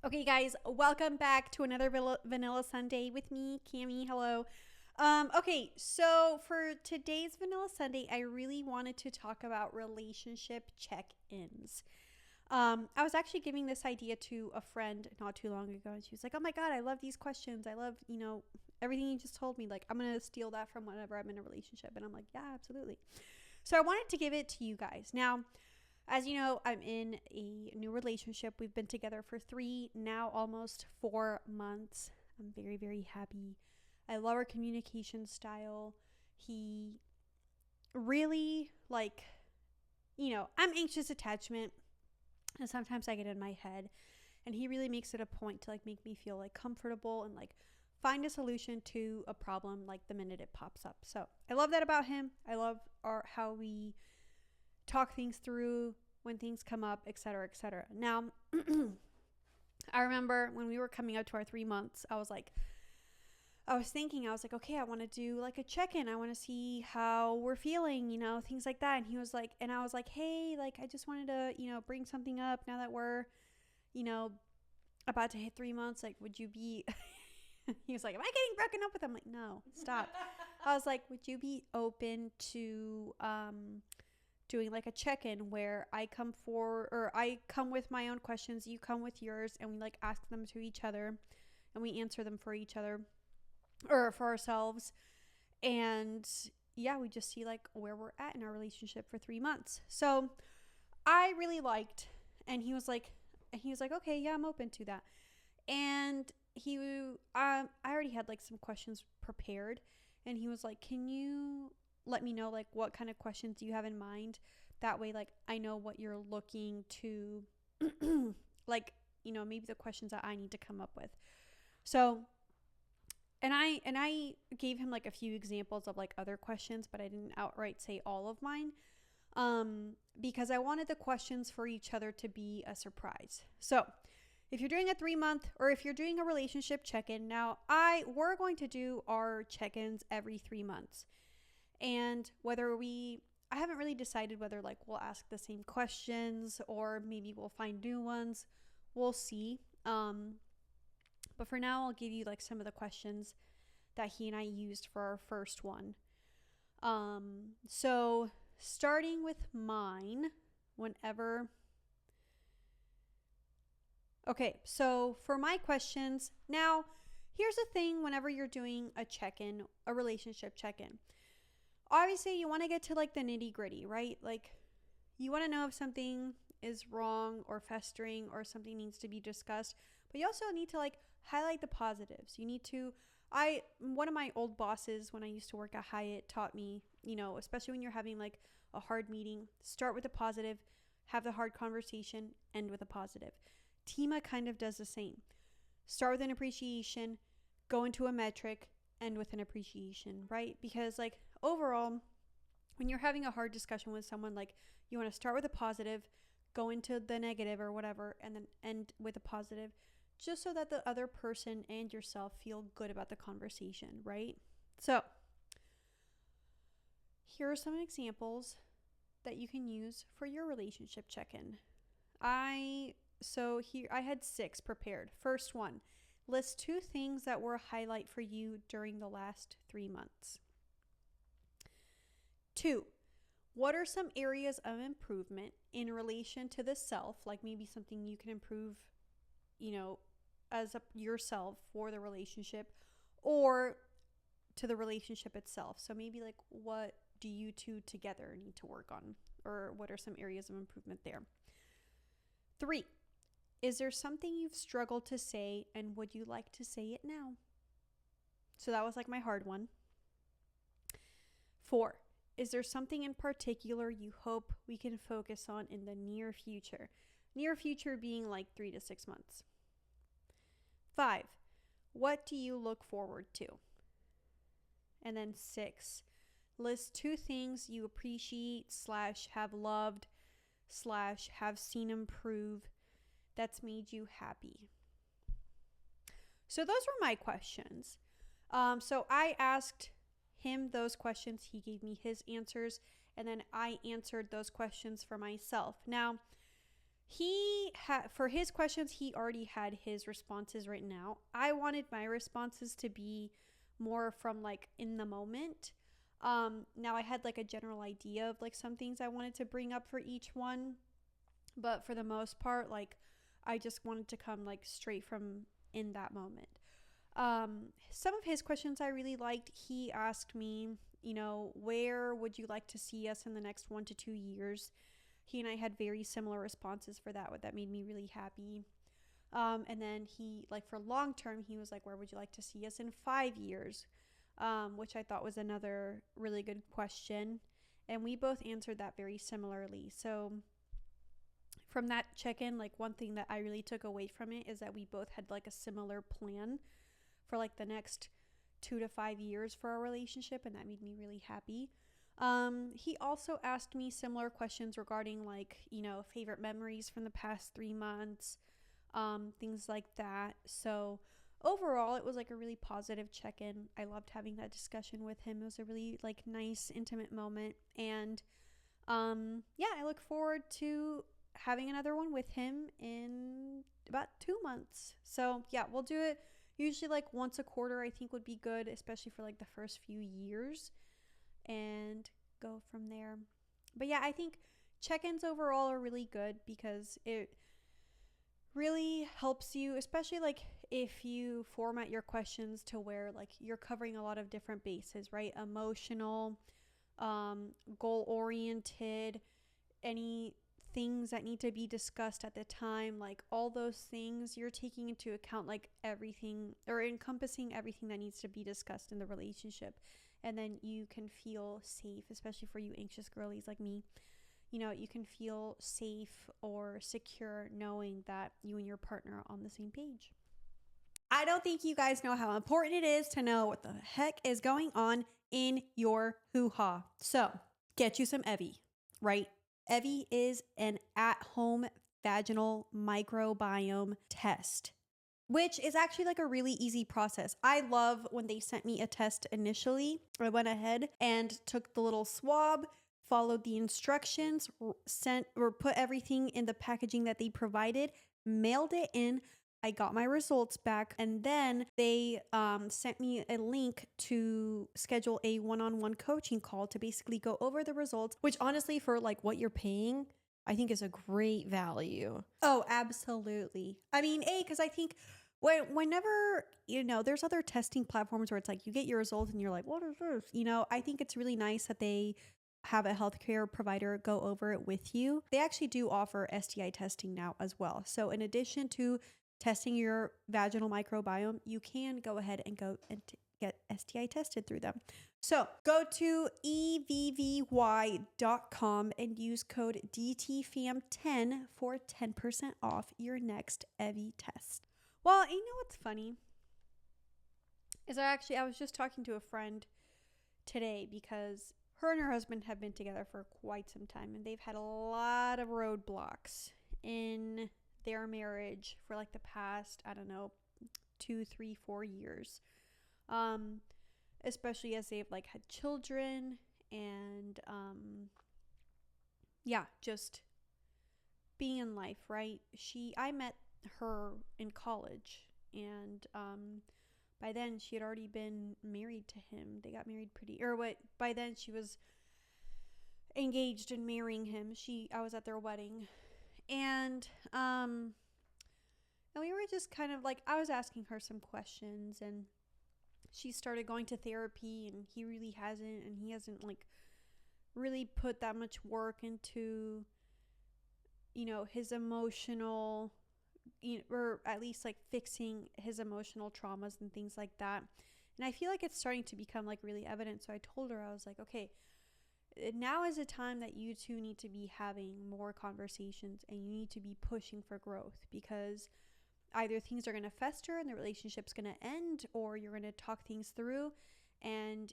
Okay, guys, welcome back to another Vanilla Sunday with me, Cami. Hello. Okay, so for today's Vanilla Sunday, I really wanted to talk about relationship check-ins. I was actually giving this idea to a friend not too long ago, and she was like, "Oh my god, I love these questions. I love, everything you just told me. Like, I'm gonna steal that from whenever I'm in a relationship." And I'm like, "Yeah, absolutely." So I wanted to give it to you guys. Now, as you know, I'm in a new relationship. We've been together for now almost 4 months. I'm very, very happy. I love our communication style. He really, I'm anxious attachment. And sometimes I get in my head. And he really makes it a point to make me feel comfortable and find a solution to a problem the minute it pops up. So I love that about him. I love how we talk things through when things come up, etc., etc. Now, I remember when we were coming up to our 3 months, I was like, okay, I want to do a check-in. I want to see how we're feeling, things like that. And he was like, and I was like, hey, I just wanted to, bring something up now that we're, about to hit 3 months. Would you be, he was like, am I getting broken up with? I'm like, no, stop. I was like, would you be open to, doing a check-in where I come with my own questions, you come with yours, and we ask them to each other and we answer them for each other or for ourselves. And yeah, we just see where we're at in our relationship for 3 months. So I really liked, and he was like, okay, yeah, I'm open to that. And I already had some questions prepared, and he was like, can you let me know what kind of questions you have in mind? That way I know what you're looking to maybe the questions that I need to come up with. So and I gave him a few examples of other questions, but I didn't outright say all of mine, because I wanted the questions for each other to be a surprise. So if you're doing a 3 month, or if you're doing a relationship check-in, now we're going to do our check-ins every 3 months. And I haven't really decided whether we'll ask the same questions or maybe we'll find new ones. We'll see. But for now, I'll give you some of the questions that he and I used for our first one. So starting with mine, Okay, so for my questions, now here's the thing: whenever you're doing a check-in, a relationship check-in, obviously you want to get to the nitty gritty, right? You want to know if something is wrong or festering or something needs to be discussed, but you also need to highlight the positives. You need to, one of my old bosses when I used to work at Hyatt taught me, especially when you're having a hard meeting, start with a positive, have the hard conversation, end with a positive. Tima kind of does the same. Start with an appreciation, go into a metric, end with an appreciation, right? Because overall, when you're having a hard discussion with someone, you want to start with a positive, go into the negative or whatever, and then end with a positive, just so that the other person and yourself feel good about the conversation, right? So here are some examples that you can use for your relationship check-in. I had 6 prepared. First one, list 2 things that were a highlight for you during the last 3 months. 2, what are some areas of improvement in relation to the self, maybe something you can improve, as yourself for the relationship, or to the relationship itself. So maybe what do you two together need to work on, or what are some areas of improvement there? 3, is there something you've struggled to say and would you like to say it now? So that was my hard one. 4, is there something in particular you hope we can focus on in the near future? Near future being 3 to 6 months. 5, what do you look forward to? And then 6, list 2 things you appreciate / have loved / have seen improve that's made you happy. So those were my questions. So I asked him those questions, he gave me his answers, and then I answered those questions for myself. Now, He had, for his questions, he already had his responses written out. I wanted my responses to be more from like in the moment. Now I had like a general idea of like some things I wanted to bring up for each one, but for the most part, like I just wanted to come like straight from in that moment. Some of his questions I really liked. He asked me, where would you like to see us in the next 1 to 2 years? He and I had very similar responses for that. What that made me really happy. And then he, like for long term, he was like, where would you like to see us in 5 years? Which I thought was another really good question. And we both answered that very similarly. So from that check in, like one thing that I really took away from it is that we both had like a similar plan for like the next 2 to 5 years for our relationship. And that made me really happy. He also asked me similar questions regarding like, favorite memories from the past 3 months, things like that. So overall, it was like a really positive check-in. I loved having that discussion with him. It was a really like nice, intimate moment. And, yeah, I look forward to having another one with him in about 2 months. So yeah, we'll do it usually like once a quarter, I think would be good, especially for like the first few years, and go from there. But yeah, I think check-ins overall are really good because it really helps you, especially like if you format your questions to where like you're covering a lot of different bases, right? Emotional, goal oriented, any things that need to be discussed at the time, like all those things you're taking into account, like everything or encompassing everything that needs to be discussed in the relationship. And then you can feel safe, especially for you anxious girlies like me. You can feel safe or secure knowing that you and your partner are on the same page. I don't think you guys know how important it is to know what the heck is going on in your hoo-ha. So get you some Evie, right? Evie is an at-home vaginal microbiome test, which is actually like a really easy process. I love when they sent me a test initially. I went ahead and took the little swab, followed the instructions, sent or put everything in the packaging that they provided, mailed it in. I got my results back, and then they sent me a link to schedule a one-on-one coaching call to basically go over the results, which honestly, for like what you're paying, I think is a great value. Oh, absolutely. I mean, because I think whenever, there's other testing platforms where it's like you get your results and you're like, what is this? I think it's really nice that they have a healthcare provider go over it with you. They actually do offer STI testing now as well. So in addition to testing your vaginal microbiome, you can go ahead and go and get STI tested through them. So go to evvy.com and use code DTFAM10 for 10% off your next Evie test. Well, you know what's funny? I was just talking to a friend today because her and her husband have been together for quite some time, and they've had a lot of roadblocks in their marriage for like the past, I don't know, 2, 3, 4 years. Especially as they've like had children and just being in life, right? I met her in college, and by then she had already been married to him. They got married by then she was engaged and marrying him. I was at their wedding. And we were just kind of like, I was asking her some questions, and she started going to therapy, and he hasn't like really put that much work into, his emotional, or at least like fixing his emotional traumas and things like that. And I feel like it's starting to become like really evident. So I told her, I was like, okay, now is a time that you two need to be having more conversations, and you need to be pushing for growth, because either things are going to fester and the relationship's going to end, or you're going to talk things through. And,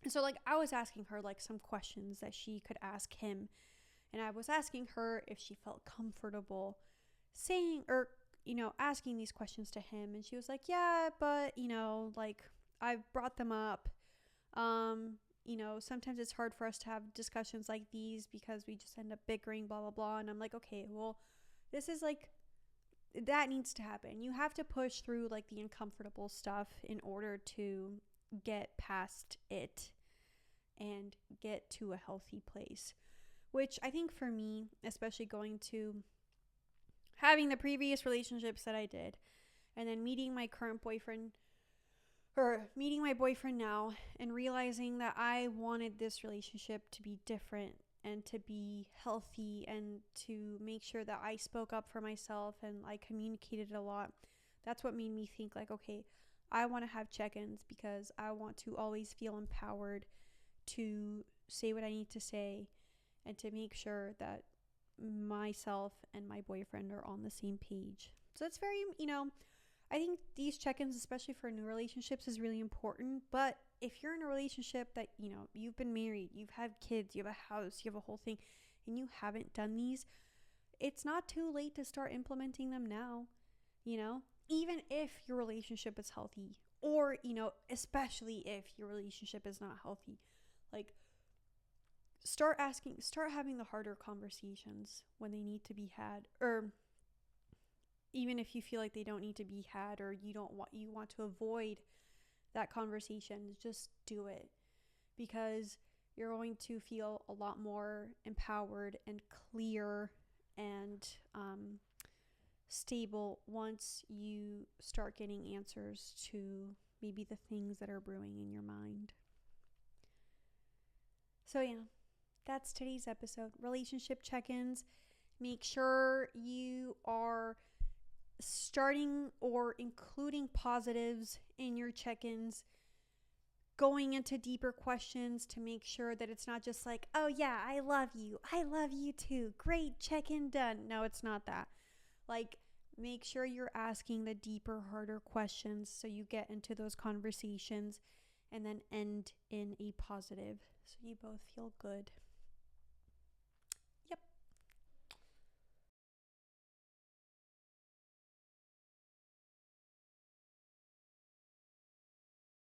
so like I was asking her like some questions that she could ask him, and I was asking her if she felt comfortable saying or, asking these questions to him. And she was like, yeah, but, like I've brought them up. sometimes it's hard for us to have discussions like these because we just end up bickering, blah, blah, blah. And I'm like, okay, well, this is like, that needs to happen. You have to push through like the uncomfortable stuff in order to get past it and get to a healthy place. Which I think for me, especially going to having the previous relationships that I did, and then meeting my current boyfriend, or meeting my boyfriend now, and realizing that I wanted this relationship to be different and to be healthy and to make sure that I spoke up for myself and I communicated a lot. That's what made me think like, okay, I want to have check-ins because I want to always feel empowered to say what I need to say and to make sure that myself and my boyfriend are on the same page. So it's very, I think these check-ins, especially for new relationships, is really important. But if you're in a relationship that, you've been married, you've had kids, you have a house, you have a whole thing, and you haven't done these, it's not too late to start implementing them now, even if your relationship is healthy, or, especially if your relationship is not healthy. Like, start having the harder conversations when they need to be had, or even if you feel like they don't need to be had, or you want to avoid that conversation, just do it, because you're going to feel a lot more empowered and clear and stable once you start getting answers to maybe the things that are brewing in your mind. So yeah, that's today's episode. Relationship check-ins. Make sure you are starting or including positives in your check-ins, going into deeper questions to make sure that it's not just like, oh yeah, I love you too, great, check-in done. No, it's not that. Like, make sure you're asking the deeper, harder questions so you get into those conversations and then end in a positive so you both feel good.